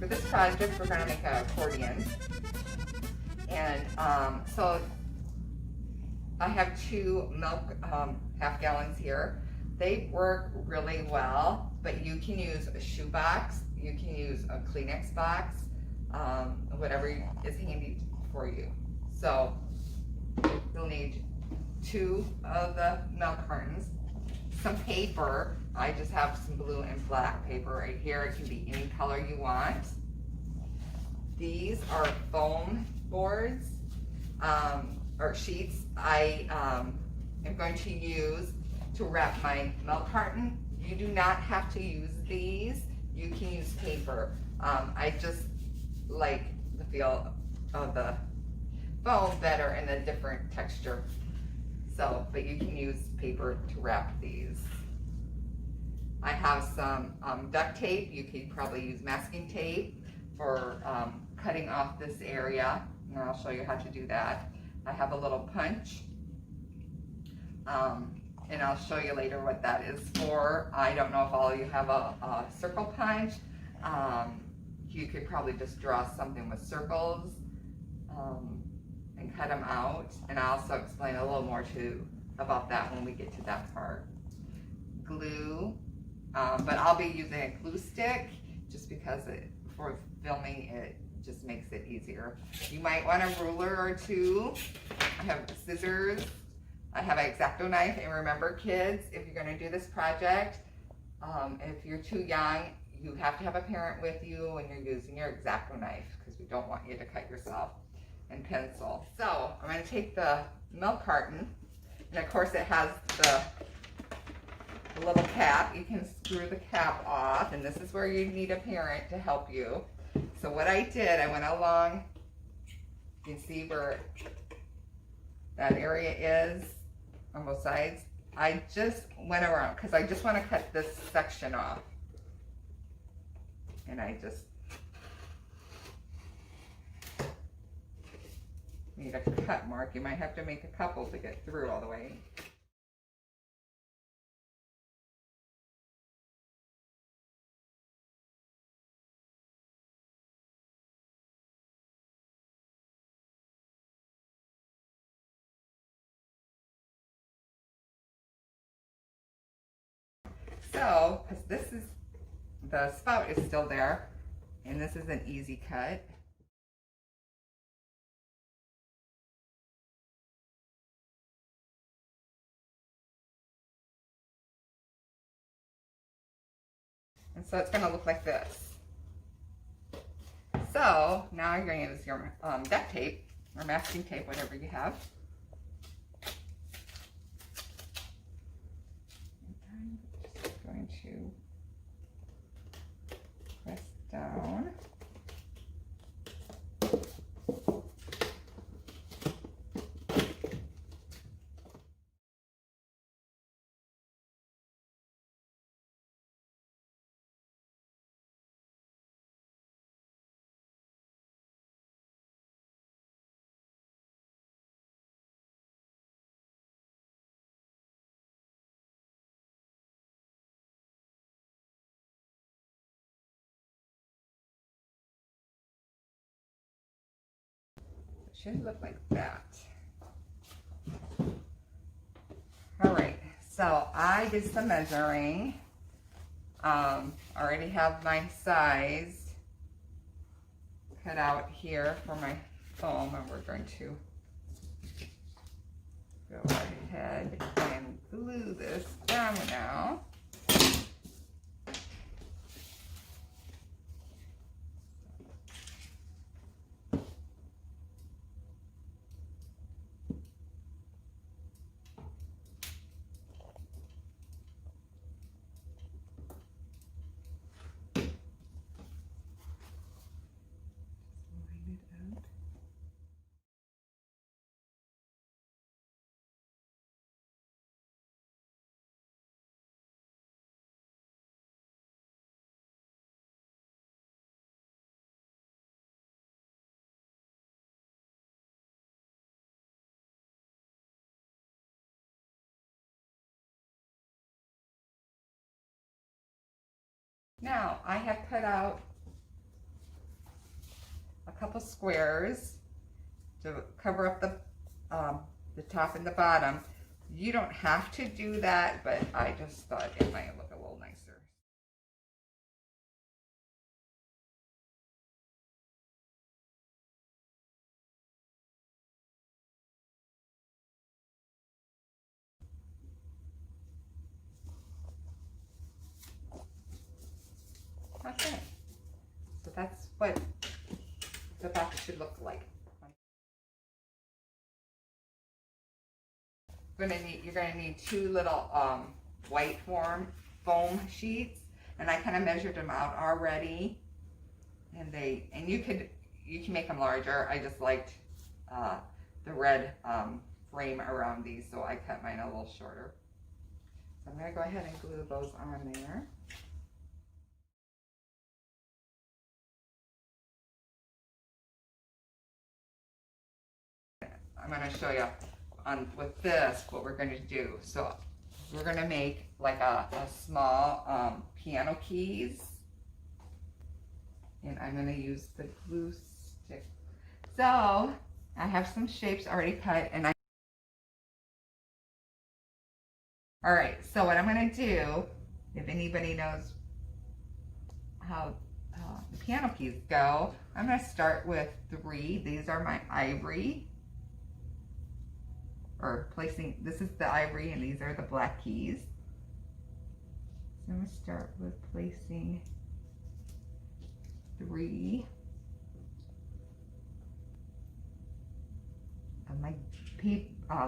this project, we're going to make an accordion. And so I have 2 milk half gallons here. They work really well, but you can use a shoebox, you can use a Kleenex box, whatever is handy for you. So you'll need 2 of the milk cartons, some paper. I just have some blue and black paper right here. It can be any color you want. These are foam boards or sheets I am going to use to wrap my milk carton. You do not have to use these. You can use paper. I just like the feel of the foam better and a different texture. So, but you can use paper to wrap these. I have some duct tape. You could probably use masking tape for cutting off this area, and I'll show you how to do that. I have a little punch, and I'll show you later what that is for. I don't know if all of you have a circle punch. You could probably just draw something with circles and cut them out, and I'll also explain a little more about that when we get to that part. Glue, but I'll be using a glue stick just because for filming it just makes it easier. You might want a ruler or 2. I have scissors. I have an X-Acto knife, and remember kids, if you're going to do this project, if you're too young, you have to have a parent with you when you're using your X-Acto knife because we don't want you to cut yourself, and pencil. So I'm going to take the milk carton, and of course it has the little cap. You can screw the cap off, and this is where you need a parent to help you. So what I did, I went along, you can see where that area is on both sides. I just went around because I just want to cut this section off. And I just need a cut mark. You might have to make a couple to get through all the way. So, because this is, the spout is still there, and this is an easy cut. And so it's going to look like this. So now you're going to use your duct tape or masking tape, whatever you have. I'm just going to press down. Should look like that. All right, so I did some measuring. Already have my size cut out here for my foam, and we're going to go ahead and glue this down now. Now I have cut out couple squares to cover up the top and the bottom. You don't have to do that, but I just thought it might look a little nicer. Okay, so that's what the box should look like. You're gonna need two little white foam sheets, and I kind of measured them out already. And you can make them larger. I just liked the red frame around these, so I cut mine a little shorter. So I'm gonna go ahead and glue those on there. I'm going to show you with this what we're going to do. So we're going to make like a small piano keys, and I'm going to use the glue stick. So I have some shapes already cut, and all right, so what I'm going to do, if anybody knows how the piano keys go, I'm going to start with 3. These are my ivory. Or placing, this is the ivory and these are the black keys. So I'm going to start with placing 3 of my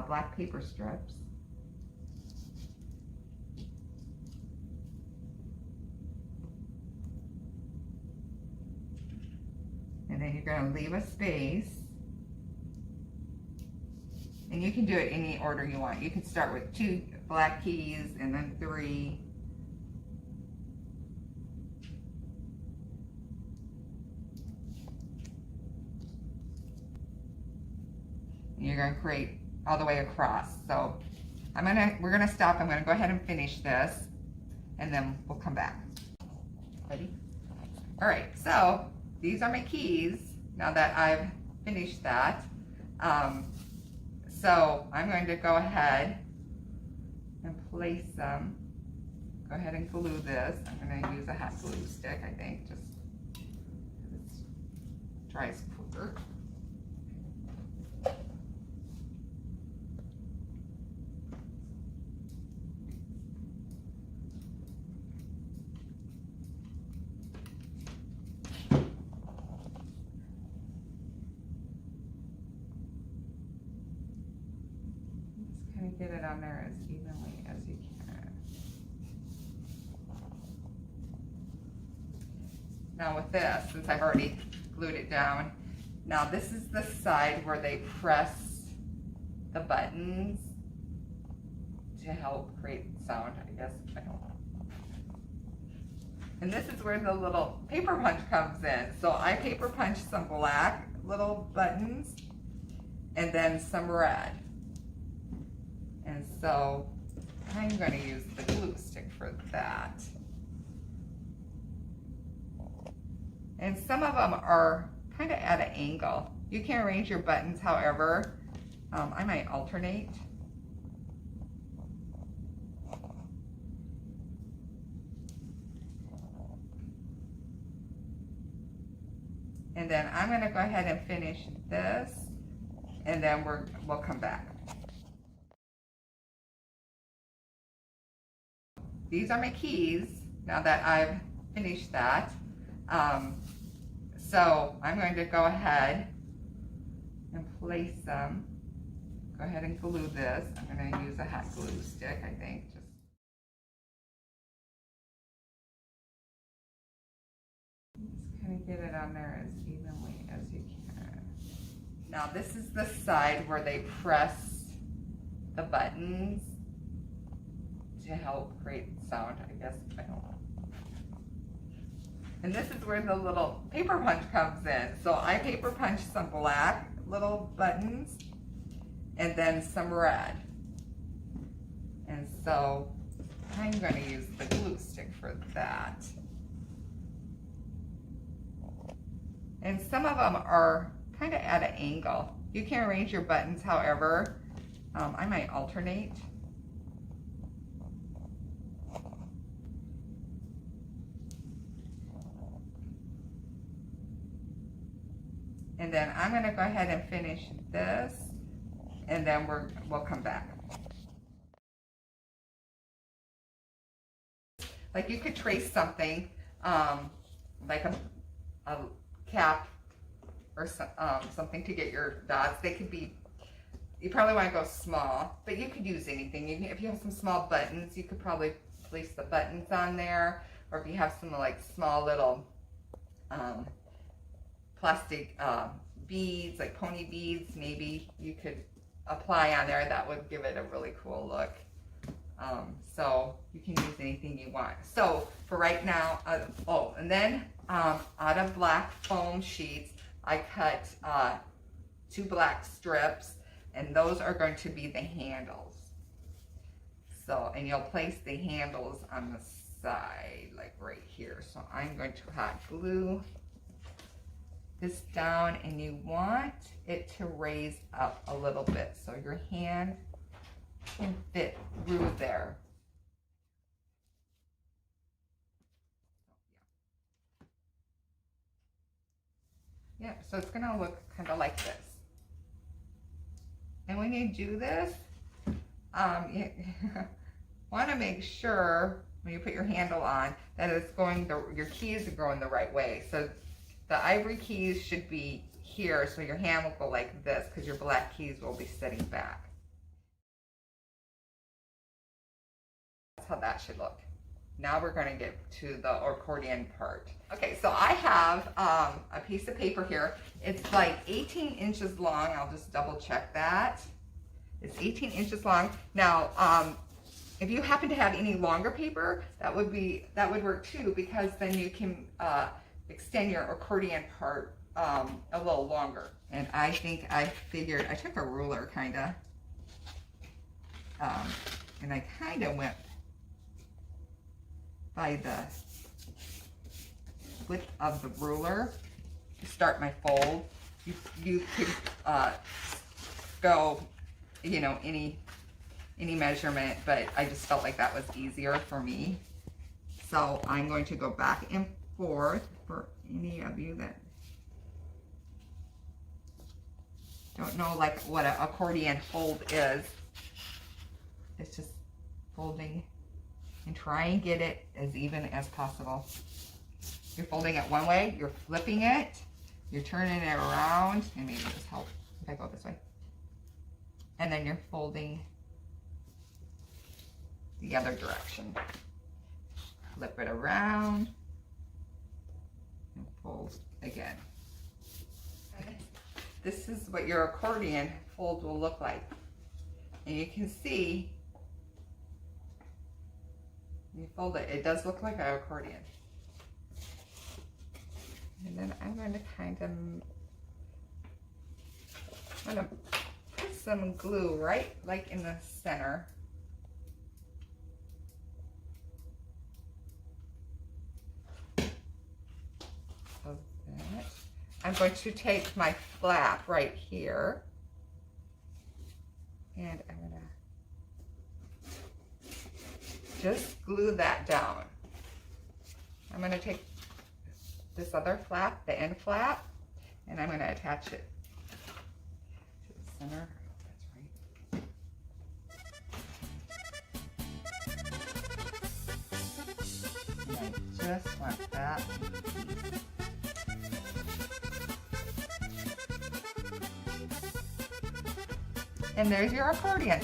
black paper strips. And then you're going to leave a space. And you can do it any order you want. You can start with 2 black keys and then 3. And you're going to create all the way across. So we're gonna stop. I'm gonna go ahead and finish this, and then we'll come back. Ready? All right. So these are my keys. Now that I've finished that. So I'm going to go ahead and place them. Go ahead and glue this. I'm going to use a hot glue stick, I think, just because it dries quicker. Get it on there as evenly as you can. Now with this, since I've already glued it down, now this is the side where they press the buttons to help create sound, I guess. I don't know. And this is where the little paper punch comes in. So I paper punch some black little buttons and then some red. And so I'm going to use the glue stick for that. And some of them are kind of at an angle. You can arrange your buttons however. I might alternate. And then I'm going to go ahead and finish this, and then we'll come back. These are my keys, now that I've finished that. So I'm going to go ahead and place them. Go ahead and glue this. I'm going to use a hot glue stick, I think. Just kind of get it on there as evenly as you can. Now this is the side where they press the buttons to help create sound, I guess. I don't know. And this is where the little paper punch comes in. So I paper punch some black little buttons and then some red. And so I'm going to use the glue stick for that. And some of them are kind of at an angle. You can arrange your buttons however. I might alternate. And then I'm going to go ahead and finish this, and then we'll come back. Like you could trace something, like a cap or something to get your dots. They could be, you probably want to go small, but you could use anything. If you have some small buttons, you could probably place the buttons on there. Or if you have some like small little plastic beads, like pony beads, maybe you could apply on there. That would give it a really cool look. So you can use anything you want. So for right now, oh, and then out of black foam sheets, I cut 2 black strips, and those are going to be the handles. So, and you'll place the handles on the side, like right here. So I'm going to hot glue this down, and you want it to raise up a little bit so your hand can fit through there. Yeah, so it's gonna look kind of like this. And when you do this, you want to make sure when you put your handle on that it's going, your keys are going the right way. So the ivory keys should be here, so your hand will go like this because your black keys will be sitting back. That's how that should look. Now we're going to get to the accordion part. Okay, so I have a piece of paper here. It's like 18 inches long. I'll just double check that. It's 18 inches long. Now, if you happen to have any longer paper, that would work too, because then you can extend your accordion part a little longer. And I think I figured, I took a ruler kind of, and I kind of went by the width of the ruler to start my fold. You could go, you know, any measurement, but I just felt like that was easier for me. So I'm going to go back and forth for any of you that don't know like what an accordion fold is. It's just folding and try and get it as even as possible. You're folding it one way, you're flipping it, you're turning it around, and maybe just help if I go this way. And then you're folding the other direction. Flip it around and fold again. This is what your accordion fold will look like. And you can see, you fold it, it does look like an accordion. And then I'm going to put some glue right like in the center. Of that. I'm going to take my flap right here, and I'm going to just glue that down. I'm going to take this other flap, the end flap, and I'm going to attach it to the center. That's right. And I just want that. And there's your accordion.